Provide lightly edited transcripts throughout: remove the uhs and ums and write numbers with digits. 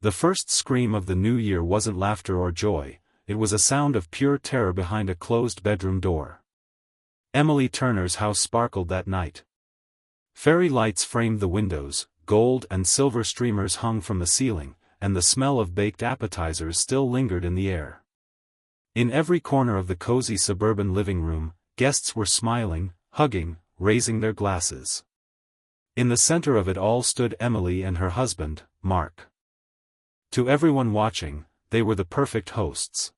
The first scream of the new year wasn't laughter or joy, it was a sound of pure terror behind a closed bedroom door. Emily Turner's house sparkled that night. Fairy lights framed the windows, gold and silver streamers hung from the ceiling, and the smell of baked appetizers still lingered in the air. In every corner of the cozy suburban living room, guests were smiling, hugging, raising their glasses. In the center of it all stood Emily and her husband, Mark. To everyone watching, they were the perfect hosts.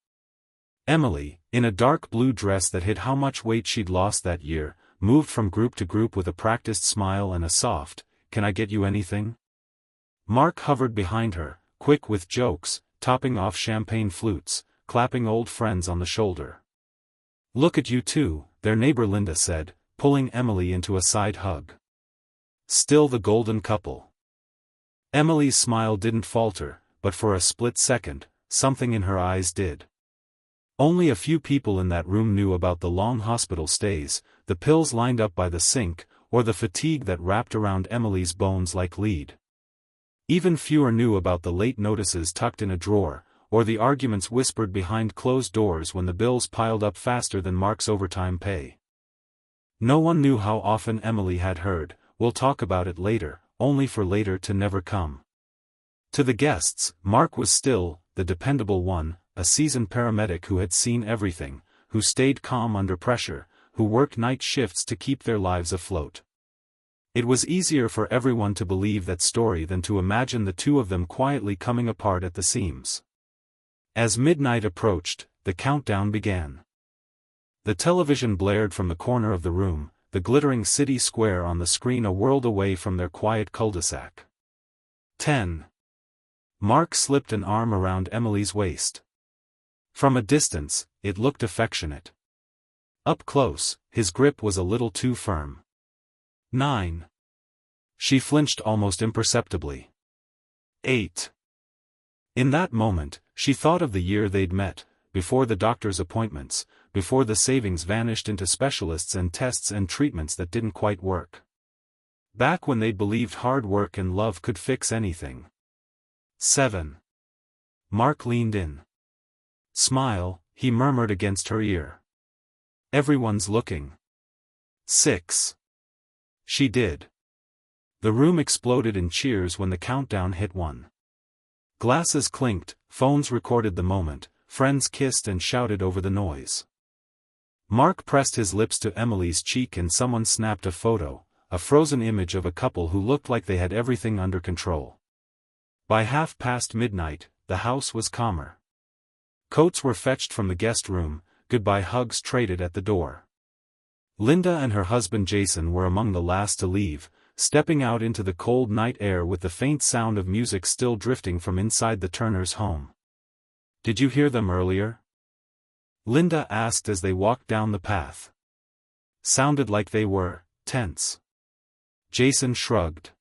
Emily, in a dark blue dress that hid how much weight she'd lost that year, moved from group to group with a practiced smile and a soft, "Can I get you anything?" Mark hovered behind her, quick with jokes, topping off champagne flutes, clapping old friends on the shoulder. "Look at you two," their neighbor Linda said, pulling Emily into a side hug. Still the golden couple. Emily's smile didn't falter, but for a split second, something in her eyes did. Only a few people in that room knew about the long hospital stays, the pills lined up by the sink, or the fatigue that wrapped around Emily's bones like lead. Even fewer knew about the late notices tucked in a drawer, or the arguments whispered behind closed doors when the bills piled up faster than Mark's overtime pay. No one knew how often Emily had heard, "We'll talk about it later," only for later to never come. To the guests, Mark was still the dependable one, a seasoned paramedic who had seen everything, who stayed calm under pressure, who worked night shifts to keep their lives afloat. It was easier for everyone to believe that story than to imagine the two of them quietly coming apart at the seams. As midnight approached, the countdown began. The television blared from the corner of the room, the glittering city square on the screen a world away from their quiet cul-de-sac. 10. Mark slipped an arm around Emily's waist. From a distance, it looked affectionate. Up close, his grip was a little too firm. 9. She flinched almost imperceptibly. 8. In that moment, she thought of the year they'd met, before the doctor's appointments, before the savings vanished into specialists and tests and treatments that didn't quite work. Back when they'd believed hard work and love could fix anything. 7. Mark leaned in. "Smile," he murmured against her ear. "Everyone's looking." 6. She did. The room exploded in cheers when the countdown hit 1. Glasses clinked, phones recorded the moment, friends kissed and shouted over the noise. Mark pressed his lips to Emily's cheek and someone snapped a photo, a frozen image of a couple who looked like they had everything under control. By midnight, the house was calmer. Coats were fetched from the guest room, goodbye hugs traded at the door. Linda and her husband Jason were among the last to leave, stepping out into the cold night air with the faint sound of music still drifting from inside the Turners' home. "Did you hear them earlier?" Linda asked as they walked down the path. "Sounded like they were tense." Jason shrugged.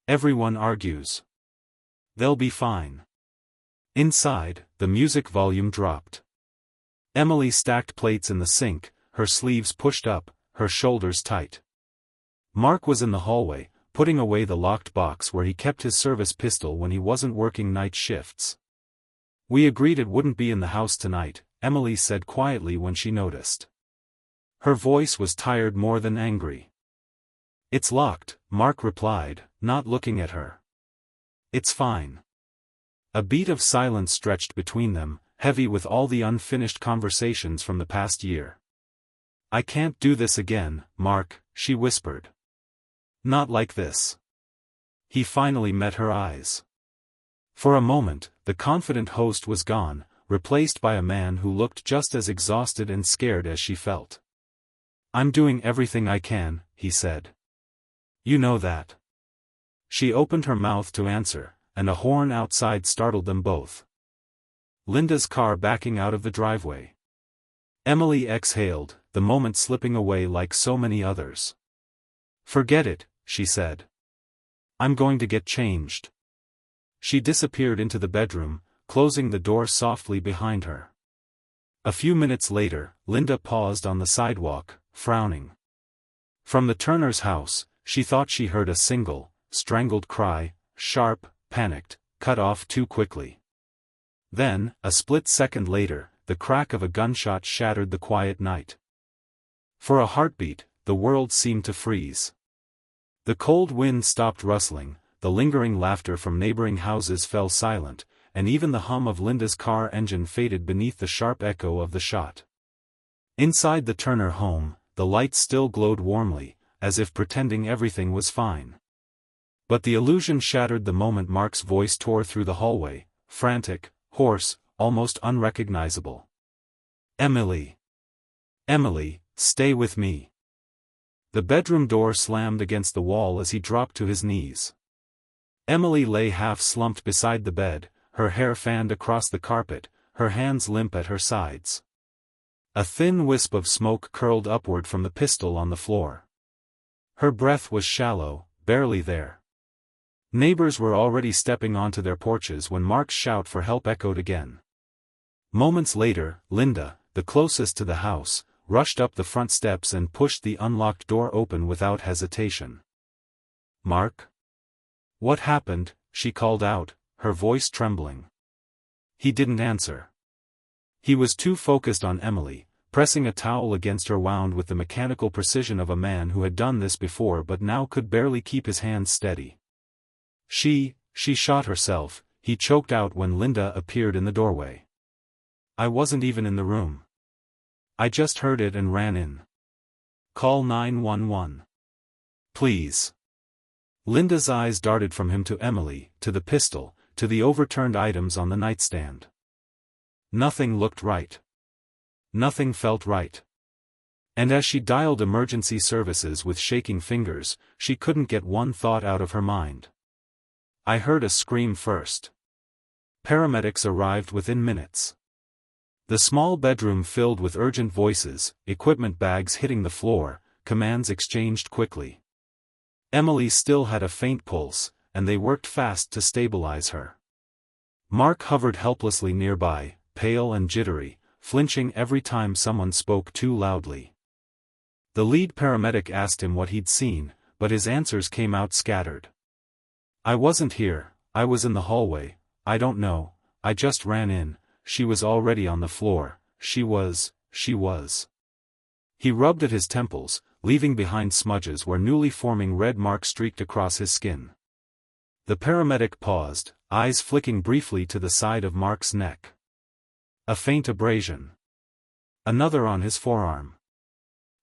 "Everyone argues. They'll be fine." Inside, the music volume dropped. Emily stacked plates in the sink, her sleeves pushed up, her shoulders tight. Mark was in the hallway, putting away the locked box where he kept his service pistol when he wasn't working night shifts. "We agreed it wouldn't be in the house tonight," Emily said quietly when she noticed. Her voice was tired more than angry. "It's locked," Mark replied, not looking at her. "It's fine." A beat of silence stretched between them, heavy with all the unfinished conversations from the past year. "I can't do this again, Mark," she whispered. "Not like this." He finally met her eyes. For a moment, the confident host was gone, replaced by a man who looked just as exhausted and scared as she felt. "I'm doing everything I can," he said. "You know that." She opened her mouth to answer, and a horn outside startled them both. Linda's car backing out of the driveway. Emily exhaled, the moment slipping away like so many others. "Forget it," she said. "I'm going to get changed." She disappeared into the bedroom, closing the door softly behind her. A few minutes later, Linda paused on the sidewalk, frowning. From the Turners' house, she thought she heard a single, strangled cry, sharp, panicked, cut off too quickly. Then, a split second later, the crack of a gunshot shattered the quiet night. For a heartbeat, the world seemed to freeze. The cold wind stopped rustling, the lingering laughter from neighboring houses fell silent, and even the hum of Linda's car engine faded beneath the sharp echo of the shot. Inside the Turner home, the lights still glowed warmly, as if pretending everything was fine. But the illusion shattered the moment Mark's voice tore through the hallway, frantic, hoarse, almost unrecognizable. "Emily! Emily, stay with me!" The bedroom door slammed against the wall as he dropped to his knees. Emily lay half-slumped beside the bed, her hair fanned across the carpet, her hands limp at her sides. A thin wisp of smoke curled upward from the pistol on the floor. Her breath was shallow, barely there. Neighbors were already stepping onto their porches when Mark's shout for help echoed again. Moments later, Linda, the closest to the house, rushed up the front steps and pushed the unlocked door open without hesitation. "Mark? What happened?" she called out, her voice trembling. He didn't answer. He was too focused on Emily, pressing a towel against her wound with the mechanical precision of a man who had done this before but now could barely keep his hands steady. She shot herself," he choked out when Linda appeared in the doorway. "I wasn't even in the room. I just heard it and ran in. Call 911. Please." Linda's eyes darted from him to Emily, to the pistol, to the overturned items on the nightstand. Nothing looked right. Nothing felt right. And as she dialed emergency services with shaking fingers, she couldn't get one thought out of her mind. "I heard a scream first." Paramedics arrived within minutes. The small bedroom filled with urgent voices, equipment bags hitting the floor, commands exchanged quickly. Emily still had a faint pulse, and they worked fast to stabilize her. Mark hovered helplessly nearby, pale and jittery, flinching every time someone spoke too loudly. The lead paramedic asked him what he'd seen, but his answers came out scattered. "I wasn't here, I was in the hallway, I don't know, I just ran in, she was already on the floor, she was. He rubbed at his temples, leaving behind smudges where newly forming red marks streaked across his skin. The paramedic paused, eyes flicking briefly to the side of Mark's neck. A faint abrasion. Another on his forearm.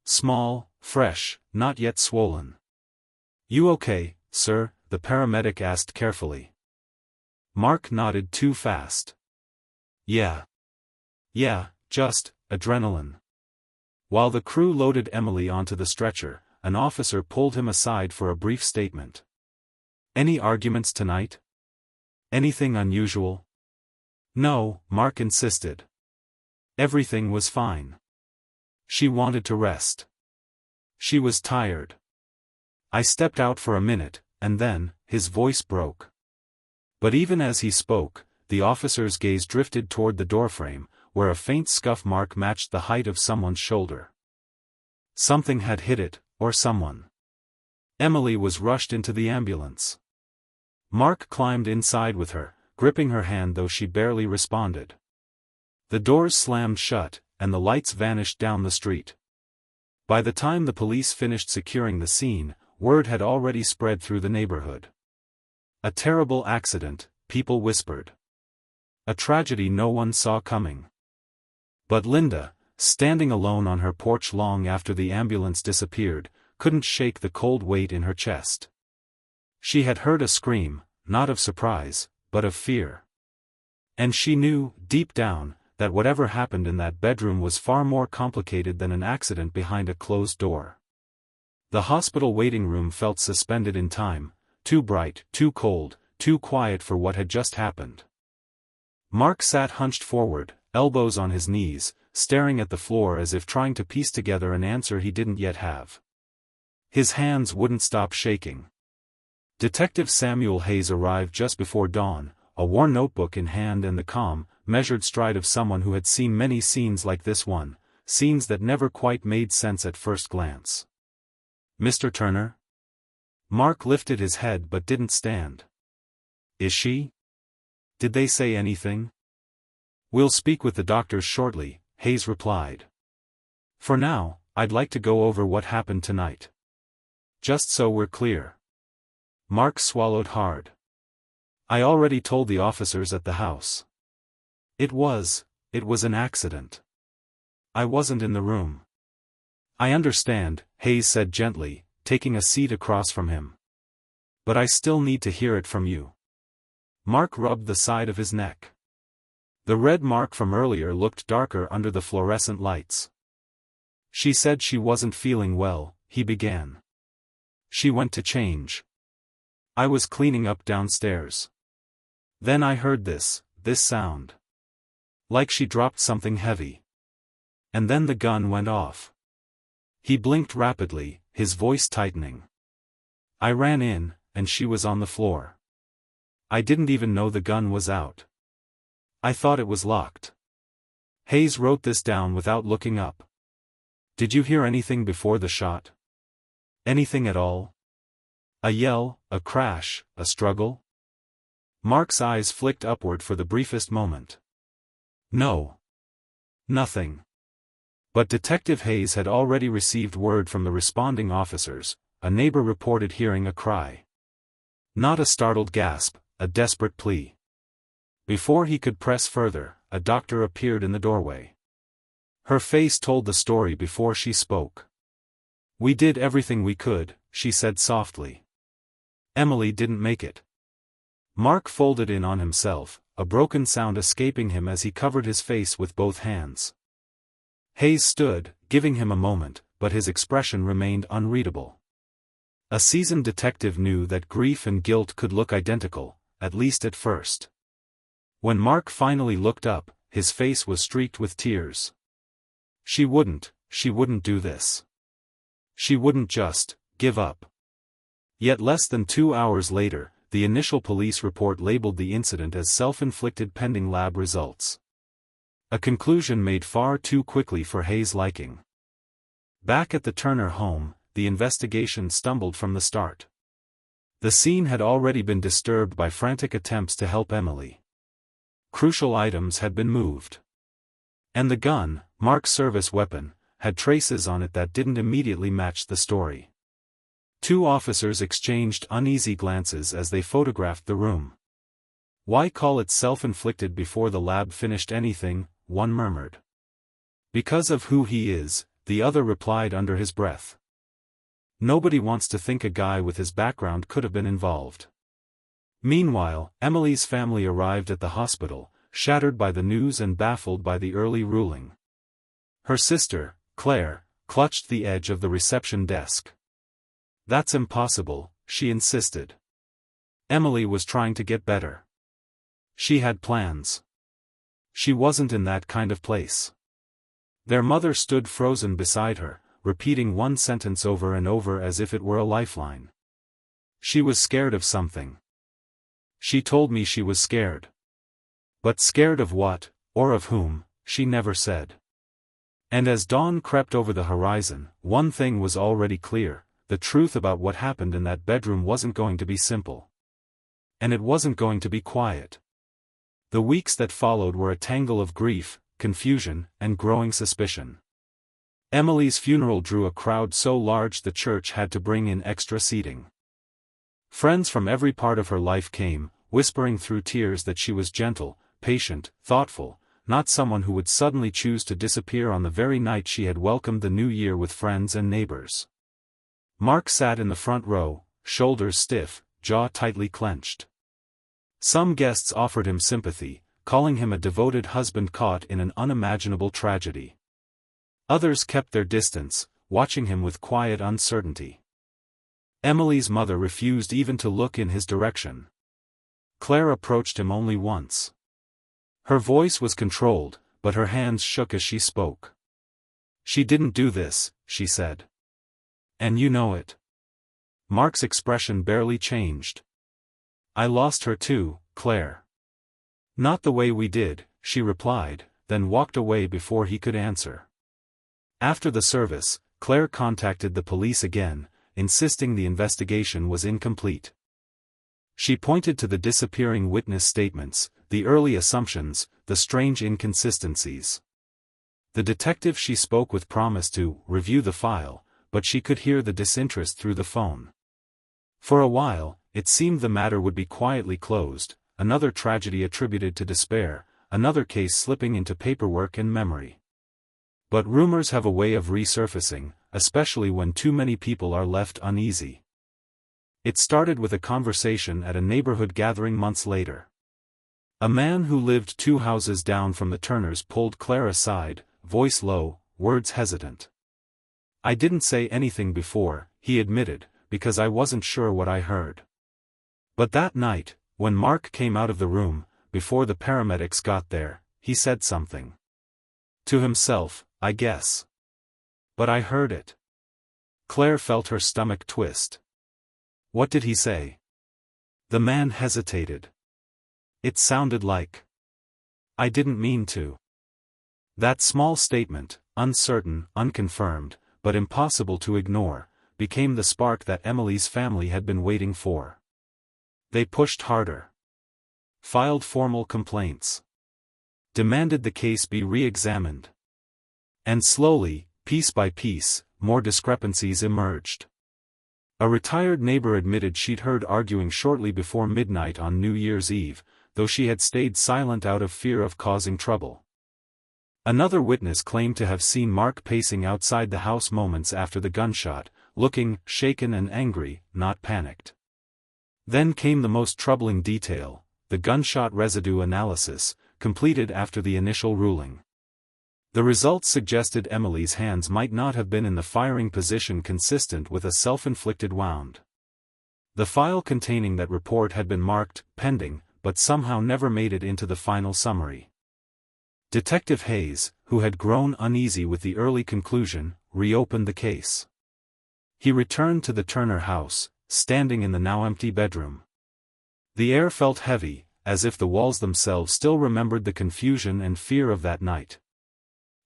Small, fresh, not yet swollen. "You okay, sir?" the paramedic asked carefully. Mark nodded too fast. Yeah, just adrenaline." While the crew loaded Emily onto the stretcher, an officer pulled him aside for a brief statement. "Any arguments tonight? Anything unusual?" "No," Mark insisted. Everything was fine. She wanted to rest. She was tired. "I stepped out for a minute, and then," his voice broke. But even as he spoke, the officer's gaze drifted toward the doorframe, where a faint scuff mark matched the height of someone's shoulder. Something had hit it, or someone. Emily was rushed into the ambulance. Mark climbed inside with her, gripping her hand though she barely responded. The doors slammed shut, and the lights vanished down the street. By the time the police finished securing the scene, word had already spread through the neighborhood. A terrible accident, people whispered. A tragedy no one saw coming. But Linda, standing alone on her porch long after the ambulance disappeared, couldn't shake the cold weight in her chest. She had heard a scream, not of surprise, but of fear. And she knew, deep down, that whatever happened in that bedroom was far more complicated than an accident behind a closed door. The hospital waiting room felt suspended in time, too bright, too cold, too quiet for what had just happened. Mark sat hunched forward, elbows on his knees, staring at the floor as if trying to piece together an answer he didn't yet have. His hands wouldn't stop shaking. Detective Samuel Hayes arrived just before dawn, a worn notebook in hand and the calm, measured stride of someone who had seen many scenes like this one, scenes that never quite made sense at first glance. "Mr. Turner?" Mark lifted his head but didn't stand. "Is she?" Did they say anything? We'll speak with the doctors shortly, Hayes replied. For now, I'd like to go over what happened tonight. Just so we're clear. Mark swallowed hard. I already told the officers at the house. It was an accident. I wasn't in the room. I understand, Hayes said gently, taking a seat across from him. But I still need to hear it from you. Mark rubbed the side of his neck. The red mark from earlier looked darker under the fluorescent lights. She said she wasn't feeling well, he began. She went to change. I was cleaning up downstairs. Then I heard this sound. Like she dropped something heavy. And then the gun went off. He blinked rapidly, his voice tightening. I ran in, and she was on the floor. I didn't even know the gun was out. I thought it was locked. Hayes wrote this down without looking up. Did you hear anything before the shot? Anything at all? A yell, a crash, a struggle? Mark's eyes flicked upward for the briefest moment. No. Nothing. But Detective Hayes had already received word from the responding officers. A neighbor reported hearing a cry. Not a startled gasp, a desperate plea. Before he could press further, a doctor appeared in the doorway. Her face told the story before she spoke. We did everything we could, she said softly. Emily didn't make it. Mark folded in on himself, a broken sound escaping him as he covered his face with both hands. Hayes stood, giving him a moment, but his expression remained unreadable. A seasoned detective knew that grief and guilt could look identical, at least at first. When Mark finally looked up, his face was streaked with tears. She wouldn't do this. She wouldn't just give up. Yet less than 2 hours later, the initial police report labeled the incident as self-inflicted pending lab results. A conclusion made far too quickly for Hayes' liking. Back at the Turner home, the investigation stumbled from the start. The scene had already been disturbed by frantic attempts to help Emily. Crucial items had been moved. And the gun, Mark's service weapon, had traces on it that didn't immediately match the story. 2 officers exchanged uneasy glances as they photographed the room. Why call it self-inflicted before the lab finished anything, one murmured. Because of who he is, the other replied under his breath. Nobody wants to think a guy with his background could have been involved. Meanwhile, Emily's family arrived at the hospital, shattered by the news and baffled by the early ruling. Her sister, Claire, clutched the edge of the reception desk. That's impossible, she insisted. Emily was trying to get better. She had plans. She wasn't in that kind of place. Their mother stood frozen beside her, repeating one sentence over and over as if it were a lifeline. She was scared of something. She told me she was scared. But scared of what, or of whom, she never said. And as dawn crept over the horizon, one thing was already clear. The truth about what happened in that bedroom wasn't going to be simple. And it wasn't going to be quiet. The weeks that followed were a tangle of grief, confusion, and growing suspicion. Emily's funeral drew a crowd so large the church had to bring in extra seating. Friends from every part of her life came, whispering through tears that she was gentle, patient, thoughtful, not someone who would suddenly choose to disappear on the very night she had welcomed the new year with friends and neighbors. Mark sat in the front row, shoulders stiff, jaw tightly clenched. Some guests offered him sympathy, calling him a devoted husband caught in an unimaginable tragedy. Others kept their distance, watching him with quiet uncertainty. Emily's mother refused even to look in his direction. Claire approached him only once. Her voice was controlled, but her hands shook as she spoke. She didn't do this, she said. And you know it. Mark's expression barely changed. I lost her too, Claire. Not the way we did, she replied, then walked away before he could answer. After the service, Claire contacted the police again, insisting the investigation was incomplete. She pointed to the disappearing witness statements, the early assumptions, the strange inconsistencies. The detective she spoke with promised to review the file, but she could hear the disinterest through the phone. For a while, it seemed the matter would be quietly closed, another tragedy attributed to despair, another case slipping into paperwork and memory. But rumors have a way of resurfacing, especially when too many people are left uneasy. It started with a conversation at a neighborhood gathering months later. A man who lived 2 houses down from the Turners pulled Claire aside, voice low, words hesitant. "I didn't say anything before," he admitted, "because I wasn't sure what I heard. But that night, when Mark came out of the room, before the paramedics got there, he said something. To himself, I guess. But I heard it." Claire felt her stomach twist. "What did he say?" The man hesitated. "It sounded like, 'I didn't mean to.'" That small statement, uncertain, unconfirmed, but impossible to ignore, became the spark that Emily's family had been waiting for. They pushed harder. Filed formal complaints. Demanded the case be re-examined. And slowly, piece by piece, more discrepancies emerged. A retired neighbor admitted she'd heard arguing shortly before midnight on New Year's Eve, though she had stayed silent out of fear of causing trouble. Another witness claimed to have seen Mark pacing outside the house moments after the gunshot, looking shaken and angry, not panicked. Then came the most troubling detail, the gunshot residue analysis, completed after the initial ruling. The results suggested Emily's hands might not have been in the firing position consistent with a self-inflicted wound. The file containing that report had been marked pending, but somehow never made it into the final summary. Detective Hayes, who had grown uneasy with the early conclusion, reopened the case. He returned to the Turner house, standing in the now empty bedroom. The air felt heavy, as if the walls themselves still remembered the confusion and fear of that night.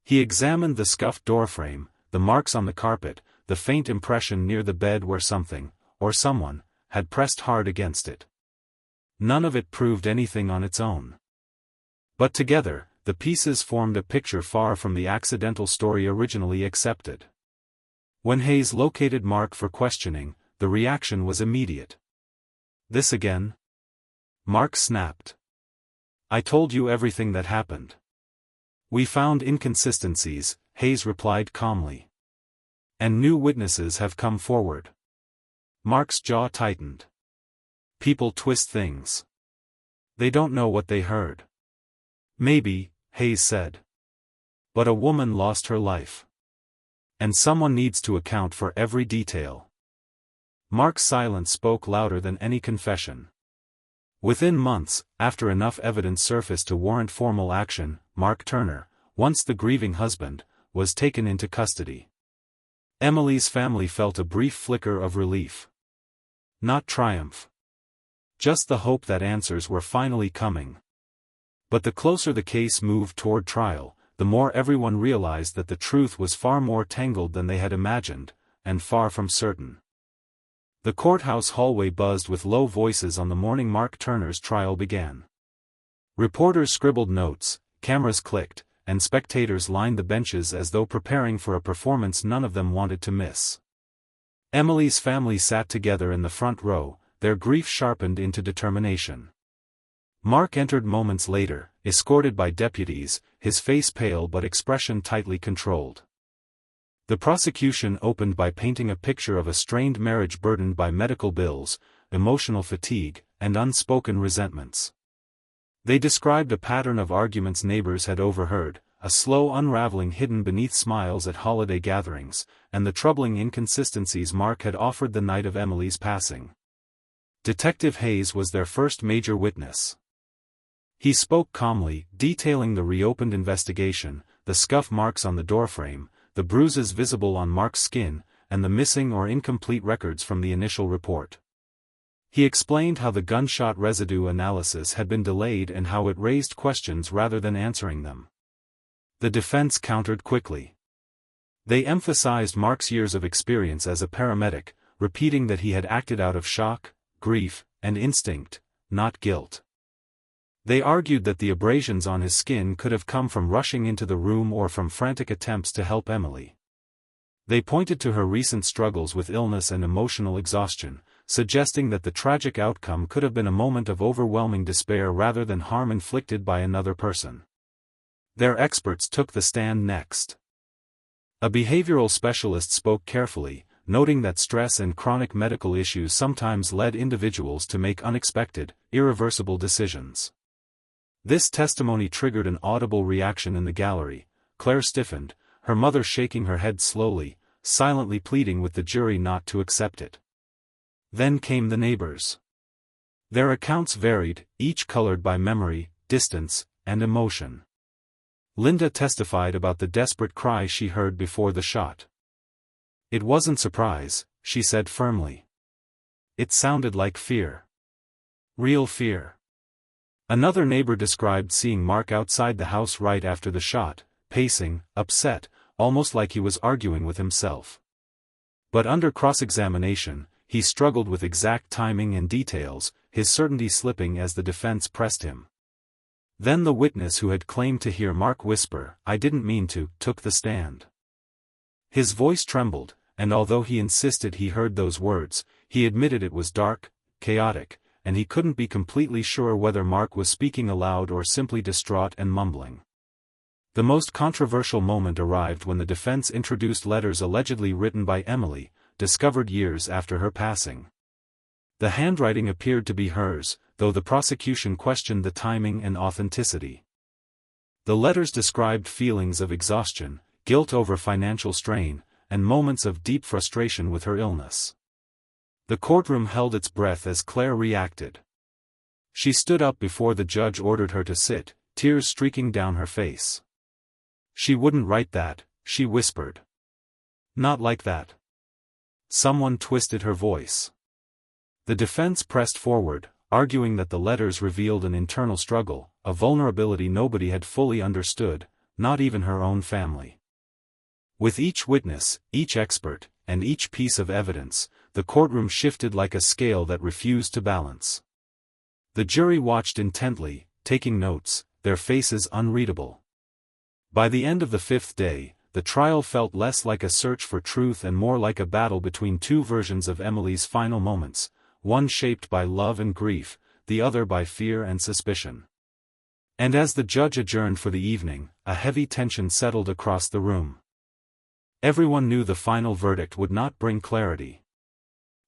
He examined the scuffed doorframe, the marks on the carpet, the faint impression near the bed where something, or someone, had pressed hard against it. None of it proved anything on its own. But together, the pieces formed a picture far from the accidental story originally accepted. When Hayes located Mark for questioning, the reaction was immediate. "This again?" Mark snapped. "I told you everything that happened." "We found inconsistencies," Hayes replied calmly. "And new witnesses have come forward." Mark's jaw tightened. "People twist things. They don't know what they heard." "Maybe," Hayes said. "But a woman lost her life. And someone needs to account for every detail." Mark's silence spoke louder than any confession. Within months, after enough evidence surfaced to warrant formal action, Mark Turner, once the grieving husband, was taken into custody. Emily's family felt a brief flicker of relief. Not triumph. Just the hope that answers were finally coming. But the closer the case moved toward trial, the more everyone realized that the truth was far more tangled than they had imagined, and far from certain. The courthouse hallway buzzed with low voices on the morning Mark Turner's trial began. Reporters scribbled notes, cameras clicked, and spectators lined the benches as though preparing for a performance none of them wanted to miss. Emily's family sat together in the front row, their grief sharpened into determination. Mark entered moments later, escorted by deputies, his face pale but expression tightly controlled. The prosecution opened by painting a picture of a strained marriage burdened by medical bills, emotional fatigue, and unspoken resentments. They described a pattern of arguments neighbors had overheard, a slow unraveling hidden beneath smiles at holiday gatherings, and the troubling inconsistencies Mark had offered the night of Emily's passing. Detective Hayes was their first major witness. He spoke calmly, detailing the reopened investigation, the scuff marks on the doorframe, the bruises visible on Mark's skin, and the missing or incomplete records from the initial report. He explained how the gunshot residue analysis had been delayed and how it raised questions rather than answering them. The defense countered quickly. They emphasized Mark's years of experience as a paramedic, repeating that he had acted out of shock, grief, and instinct, not guilt. They argued that the abrasions on his skin could have come from rushing into the room or from frantic attempts to help Emily. They pointed to her recent struggles with illness and emotional exhaustion, suggesting that the tragic outcome could have been a moment of overwhelming despair rather than harm inflicted by another person. Their experts took the stand next. A behavioral specialist spoke carefully, noting that stress and chronic medical issues sometimes led individuals to make unexpected, irreversible decisions. This testimony triggered an audible reaction in the gallery. Claire stiffened, her mother shaking her head slowly, silently pleading with the jury not to accept it. Then came the neighbors. Their accounts varied, each colored by memory, distance, and emotion. Linda testified about the desperate cry she heard before the shot. "It wasn't surprise," she said firmly. "It sounded like fear. Real fear." Another neighbor described seeing Mark outside the house right after the shot, pacing, upset, almost like he was arguing with himself. But under cross-examination, he struggled with exact timing and details, his certainty slipping as the defense pressed him. Then the witness who had claimed to hear Mark whisper, "I didn't mean to," took the stand. His voice trembled, and although he insisted he heard those words, he admitted it was dark, chaotic, and he couldn't be completely sure whether Mark was speaking aloud or simply distraught and mumbling. The most controversial moment arrived when the defense introduced letters allegedly written by Emily, discovered years after her passing. The handwriting appeared to be hers, though the prosecution questioned the timing and authenticity. The letters described feelings of exhaustion, guilt over financial strain, and moments of deep frustration with her illness. The courtroom held its breath as Claire reacted. She stood up before the judge ordered her to sit, tears streaking down her face. "She wouldn't write that," she whispered. "Not like that." Someone twisted her voice. The defense pressed forward, arguing that the letters revealed an internal struggle, a vulnerability nobody had fully understood, not even her own family. With each witness, each expert, and each piece of evidence, the courtroom shifted like a scale that refused to balance. The jury watched intently, taking notes, their faces unreadable. By the end of the fifth day, the trial felt less like a search for truth and more like a battle between two versions of Emily's final moments, one shaped by love and grief, the other by fear and suspicion. And as the judge adjourned for the evening, a heavy tension settled across the room. Everyone knew the final verdict would not bring clarity.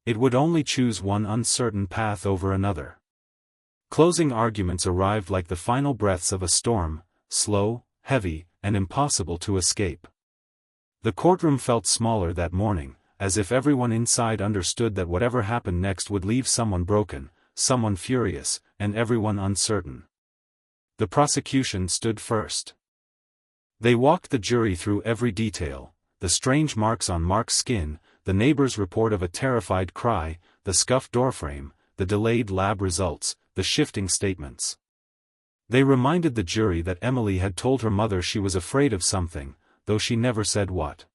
It would only choose one uncertain path over another. Closing arguments arrived like the final breaths of a storm, slow, heavy, and impossible to escape. The courtroom felt smaller that morning, as if everyone inside understood that whatever happened next would leave someone broken, someone furious, and everyone uncertain. The prosecution stood first. They walked the jury through every detail: the strange marks on Mark's skin, the neighbor's report of a terrified cry, the scuffed doorframe, the delayed lab results, the shifting statements. They reminded the jury that Emily had told her mother she was afraid of something, though she never said what.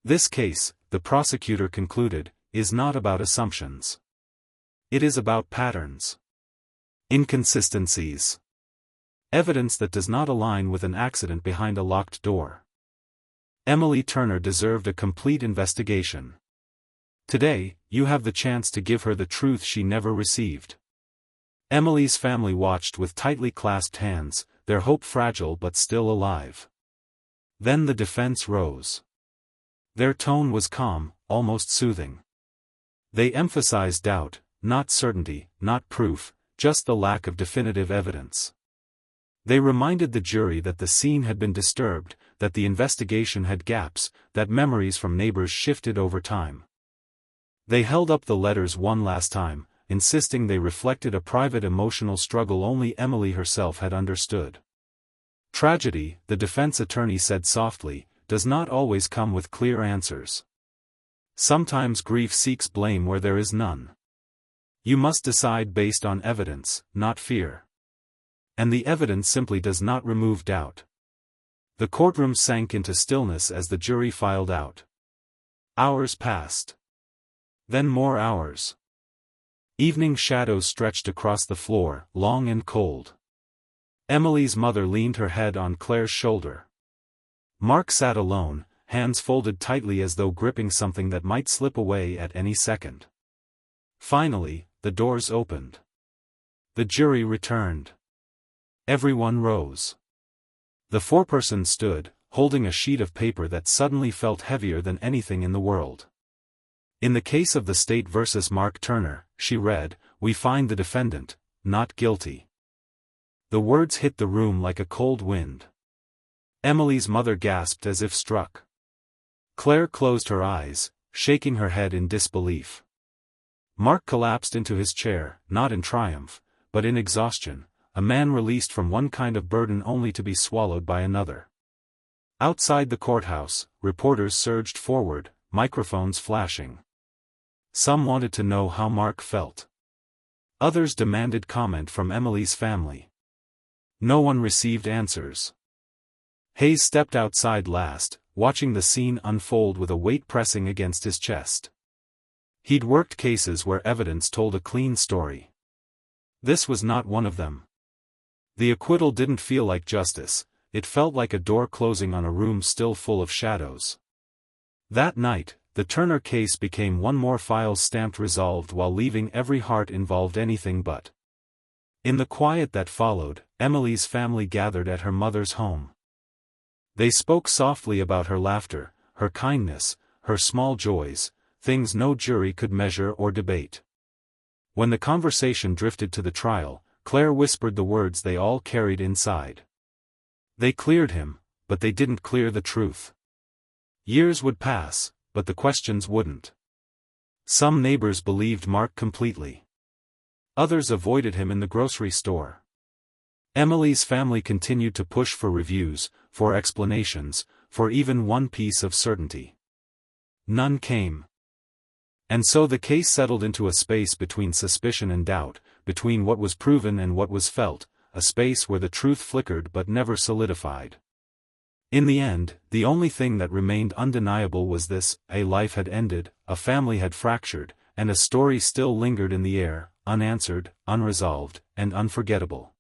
This case, the prosecutor concluded, is not about assumptions. It is about patterns. Inconsistencies. Evidence that does not align with an accident behind a locked door. Emily Turner deserved a complete investigation. Today, you have the chance to give her the truth she never received. Emily's family watched with tightly clasped hands, their hope fragile but still alive. Then the defense rose. Their tone was calm, almost soothing. They emphasized doubt, not certainty, not proof, just the lack of definitive evidence. They reminded the jury that the scene had been disturbed, that the investigation had gaps, that memories from neighbors shifted over time. They held up the letters one last time, insisting they reflected a private emotional struggle only Emily herself had understood. Tragedy, the defense attorney said softly, does not always come with clear answers. Sometimes grief seeks blame where there is none. You must decide based on evidence, not fear. And the evidence simply does not remove doubt. The courtroom sank into stillness as the jury filed out. Hours passed. Then more hours. Evening shadows stretched across the floor, long and cold. Emily's mother leaned her head on Claire's shoulder. Mark sat alone, hands folded tightly as though gripping something that might slip away at any second. Finally, the doors opened. The jury returned. Everyone rose. The foreperson stood, holding a sheet of paper that suddenly felt heavier than anything in the world. In the case of the state versus Mark Turner, she read, "We find the defendant not guilty." The words hit the room like a cold wind. Emily's mother gasped as if struck. Claire closed her eyes, shaking her head in disbelief. Mark collapsed into his chair, not in triumph, but in exhaustion, a man released from one kind of burden only to be swallowed by another. Outside the courthouse, reporters surged forward, microphones flashing. Some wanted to know how Mark felt. Others demanded comment from Emily's family. No one received answers. Hayes stepped outside last, watching the scene unfold with a weight pressing against his chest. He'd worked cases where evidence told a clean story. This was not one of them. The acquittal didn't feel like justice, it felt like a door closing on a room still full of shadows. That night, the Turner case became one more file stamped resolved while leaving every heart involved anything but. In the quiet that followed, Emily's family gathered at her mother's home. They spoke softly about her laughter, her kindness, her small joys, things no jury could measure or debate. When the conversation drifted to the trial, Claire whispered the words they all carried inside. They cleared him, but they didn't clear the truth. Years would pass, but the questions wouldn't. Some neighbors believed Mark completely. Others avoided him in the grocery store. Emily's family continued to push for reviews, for explanations, for even one piece of certainty. None came. And so the case settled into a space between suspicion and doubt, between what was proven and what was felt, a space where the truth flickered but never solidified. In the end, the only thing that remained undeniable was this: a life had ended, a family had fractured, and a story still lingered in the air, unanswered, unresolved, and unforgettable.